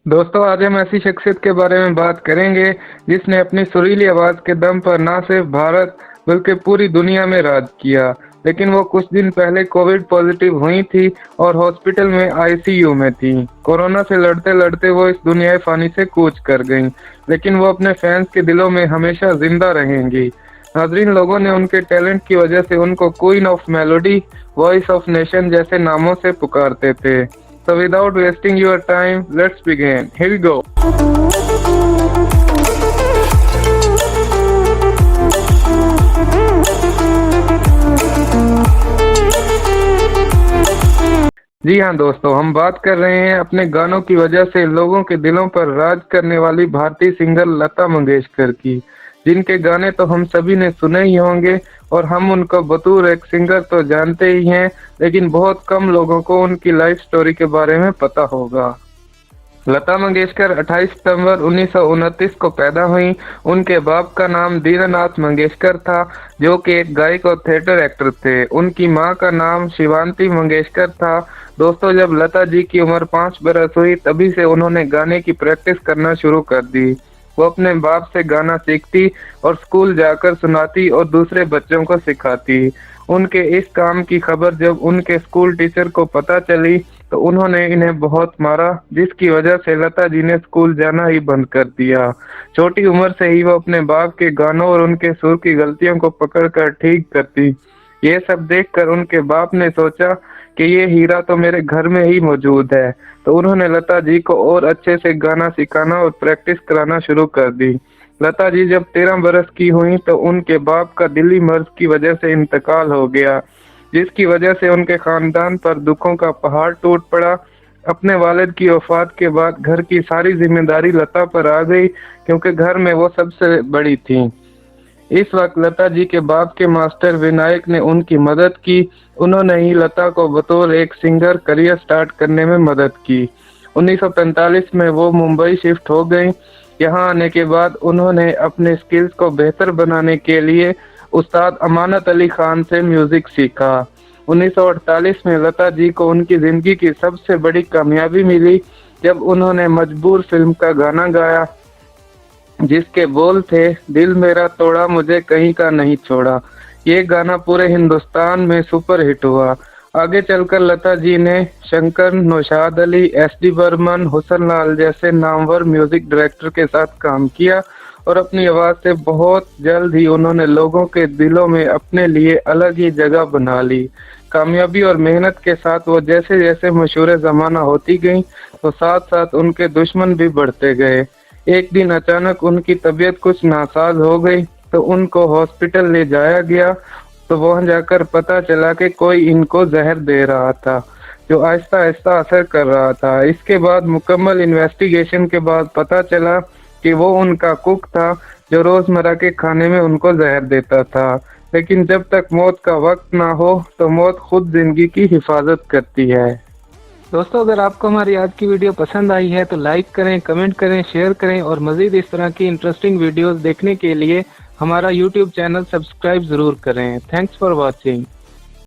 दोस्तों, आज हम ऐसी शख्सियत के बारे में बात करेंगे जिसने अपनी सुरीली आवाज के दम पर ना सिर्फ भारत बल्कि पूरी दुनिया में राज किया। लेकिन वो कुछ दिन पहले कोविड पॉजिटिव हुई थी और हॉस्पिटल में आईसीयू में थी। कोरोना से लड़ते लड़ते वो इस दुनिया फानी से कूच कर गईं, लेकिन वो अपने फैंस के दिलों में हमेशा जिंदा रहेंगी। नाजरीन, लोगों ने उनके टैलेंट की वजह से उनको queen of melody, voice of nation जैसे नामों से पुकारते थे। So without wasting your time, let's begin. Here we go. जी हाँ दोस्तों, हम बात कर रहे हैं अपने गानों की वजह से लोगों के दिलों पर राज करने वाली भारतीय सिंगर लता मंगेशकर की, जिनके गाने तो हम सभी ने सुने ही होंगे और हम उनको बतौर एक सिंगर तो जानते ही हैं, लेकिन बहुत कम लोगों को उनकी लाइफ स्टोरी के बारे में पता होगा। लता मंगेशकर 28 सितंबर 1929 को पैदा हुई। उनके बाप का नाम दीनानाथ मंगेशकर था, जो कि एक गायक और थिएटर एक्टर थे। उनकी मां का नाम शिवांती मंगेशकर था। दोस्तों, जब लता जी की उम्र 5 बरस हुई, तभी से उन्होंने गाने की प्रैक्टिस करना शुरू कर दी। वो अपने बाप से गाना सीखती और स्कूल जाकर सुनाती और दूसरे बच्चों को सिखाती। उनके इस काम की खबर जब उनके स्कूल टीचर को पता चली तो उन्होंने इन्हें बहुत मारा, जिसकी वजह से लता जी ने स्कूल जाना ही बंद कर दिया। छोटी उम्र से ही वो अपने बाप के गानों और उनके सुर की गलतियों को पकड़कर ठीक करती। ये सब देखकर उनके बाप ने सोचा कि ये हीरा तो मेरे घर में ही मौजूद है, तो उन्होंने लता जी को और अच्छे से गाना सिखाना और प्रैक्टिस कराना शुरू कर दी। लता जी जब 13 बरस की हुई तो उनके बाप का दिली मर्ज की वजह से इंतकाल हो गया, जिसकी वजह से उनके खानदान पर दुखों का पहाड़ टूट पड़ा। अपने वालिद की वफात के बाद घर की सारी जिम्मेदारी लता पर आ गई, क्योंकि घर में वो सबसे बड़ी थी। इस वक्त लता जी के बाप के मास्टर विनायक ने उनकी मदद की। उन्होंने ही लता को बतौर एक सिंगर करियर स्टार्ट करने में मदद की। 1945 में वो मुंबई शिफ्ट हो गई। यहाँ आने के बाद उन्होंने अपने स्किल्स को बेहतर बनाने के लिए उस्ताद अमानत अली खान से म्यूजिक सीखा। 1948 में लता जी को उनकी जिंदगी की सबसे बड़ी कामयाबी मिली जब उन्होंने मजबूर फिल्म का गाना गाया, जिसके बोल थे, दिल मेरा तोड़ा मुझे कहीं का नहीं छोड़ा। ये गाना पूरे हिंदुस्तान में सुपर हिट हुआ। आगे चलकर लता जी ने शंकर, नौशाद अली, एस.डी. बर्मन, हुसन लाल जैसे नामवर म्यूजिक डायरेक्टर के साथ काम किया और अपनी आवाज से बहुत जल्द ही उन्होंने लोगों के दिलों में अपने लिए अलग ही जगह बना ली। कामयाबी और मेहनत के साथ वो जैसे जैसे मशहूर जमाना होती गई, तो साथ साथ उनके दुश्मन भी बढ़ते गए। एक दिन अचानक उनकी तबीयत कुछ नासाज हो गई, तो उनको हॉस्पिटल ले जाया गया। तो वहां जाकर पता चला कि कोई इनको जहर दे रहा था, जो आहिस्ता आहिस्ता असर कर रहा था। इसके बाद मुकम्मल इन्वेस्टिगेशन के बाद पता चला कि वो उनका कुक था, जो रोजमर्रा के खाने में उनको जहर देता था। लेकिन जब तक मौत का वक्त ना हो, तो मौत खुद जिंदगी की हिफाजत करती है। दोस्तों, अगर आपको हमारी आज की वीडियो पसंद आई है तो लाइक करें, कमेंट करें, शेयर करें और मजीद इस तरह की इंटरेस्टिंग वीडियोस देखने के लिए हमारा YouTube चैनल सब्सक्राइब जरूर करें। Thanks for watching.